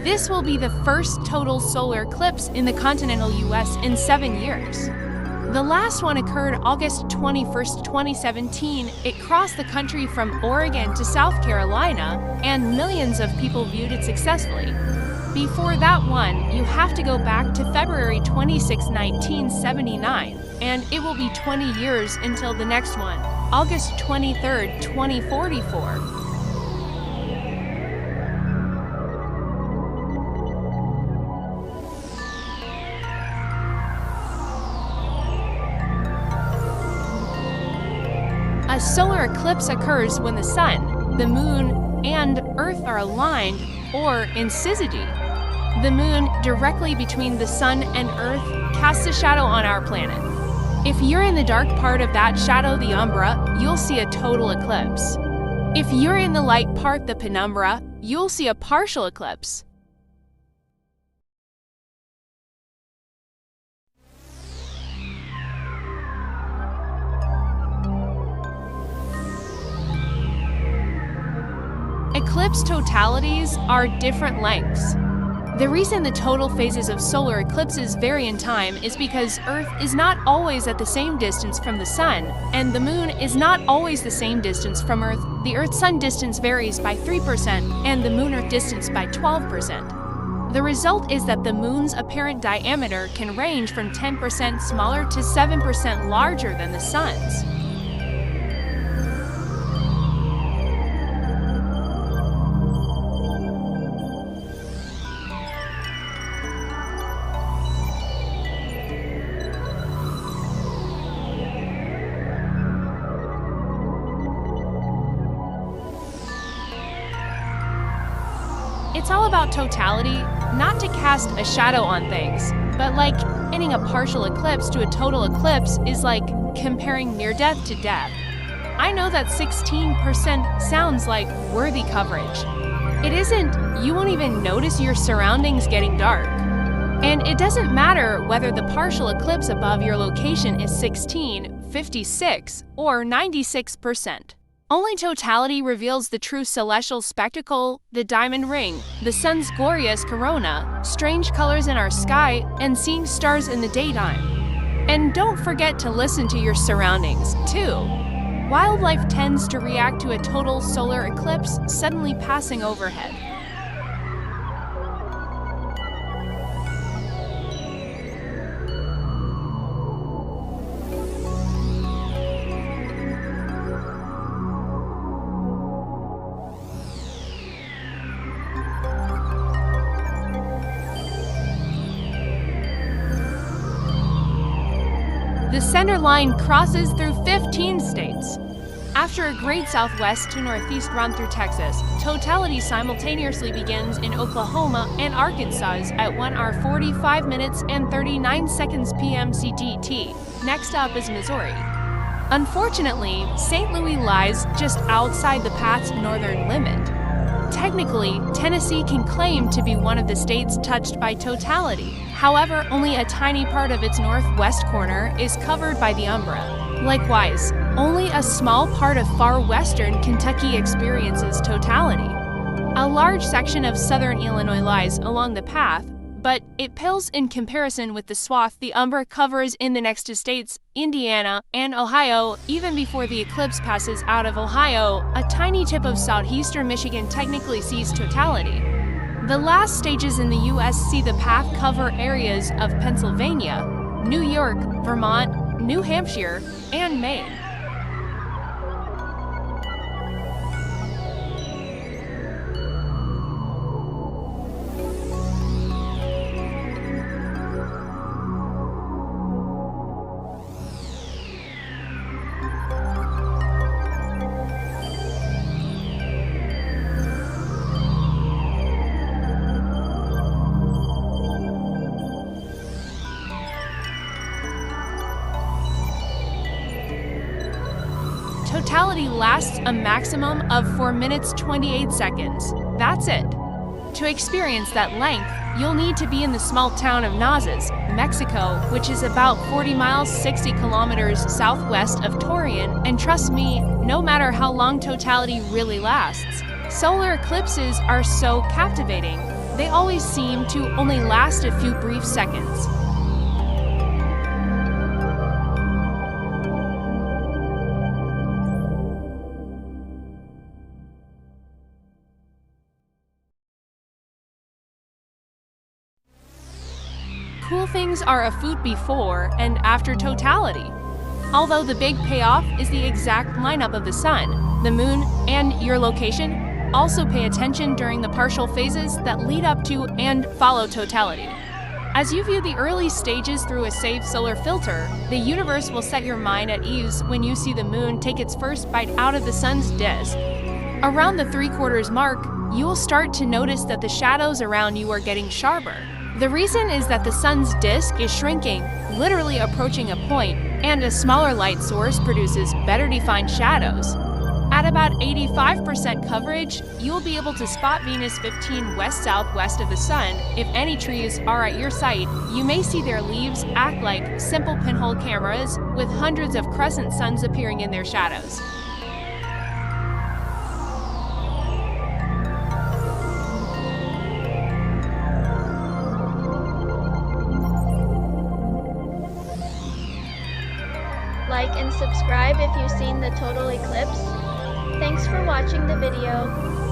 This will be the first total solar eclipse in the continental US in 7 years. The last one occurred August 21, 2017. It crossed the country from Oregon to South Carolina, and millions of people viewed it successfully. Before that one, you have to go back to February 26, 1979, and it will be 20 years until the next one, August 23, 2044. A solar eclipse occurs when the Sun, the Moon, and Earth are aligned, or in syzygy. The Moon, directly between the Sun and Earth, casts a shadow on our planet. If you're in the dark part of that shadow, the umbra, you'll see a total eclipse. If you're in the light part, the penumbra, you'll see a partial eclipse. Eclipse totalities are different lengths. The reason the total phases of solar eclipses vary in time is because Earth is not always at the same distance from the Sun, and the Moon is not always the same distance from Earth. The Earth-Sun distance varies by 3%, and the Moon-Earth distance by 12%. The result is that the Moon's apparent diameter can range from 10% smaller to 7% larger than the Sun's. It's all about totality, not to cast a shadow on things, but like ending a partial eclipse to a total eclipse is like comparing near death to death. I know that 16% sounds like worthy coverage. It isn't. You won't even notice your surroundings getting dark. And it doesn't matter whether the partial eclipse above your location is 16, 56, or 96%. Only totality reveals the true celestial spectacle, the diamond ring, the sun's glorious corona, strange colors in our sky, and seeing stars in the daytime. And don't forget to listen to your surroundings, too. Wildlife tends to react to a total solar eclipse suddenly passing overhead. The center line crosses through 15 states. After a great southwest to northeast run through Texas, totality simultaneously begins in Oklahoma and Arkansas at 1 hour 45 minutes and 39 seconds p.m. CDT. Next up is Missouri. Unfortunately, St. Louis lies just outside the path's northern limit. Technically, Tennessee can claim to be one of the states touched by totality. However, only a tiny part of its northwest corner is covered by the umbra. Likewise, only a small part of far western Kentucky experiences totality. A large section of southern Illinois lies along the path, but it pales in comparison with the swath the umbra covers in the next two states, Indiana and Ohio. Even before the eclipse passes out of Ohio, a tiny tip of southeastern Michigan technically sees totality. The last stages in the U.S. see the path cover areas of Pennsylvania, New York, Vermont, New Hampshire, and Maine. Totality lasts a maximum of 4 minutes 28 seconds. That's it. To experience that length, you'll need to be in the small town of Nazas, Mexico, which is about 40 miles 60 kilometers southwest of Torreon, and trust me, no matter how long totality really lasts, solar eclipses are so captivating. they always seem to only last a few brief seconds. Cool things are afoot before and after totality. Although the big payoff is the exact lineup of the sun, the moon, and your location, also pay attention during the partial phases that lead up to and follow totality. As you view the early stages through a safe solar filter, the universe will set your mind at ease when you see the moon take its first bite out of the sun's disk. Around the 3/4 mark, you will start to notice that the shadows around you are getting sharper. The reason is that the sun's disk is shrinking, literally approaching a point, and a smaller light source produces better defined shadows. At about 85% coverage, you will be able to spot Venus 15 west-southwest of the sun. If any trees are at your sight, you may see their leaves act like simple pinhole cameras with hundreds of crescent suns appearing in their shadows. Like and subscribe if you've seen the total eclipse. Thanks for watching the video.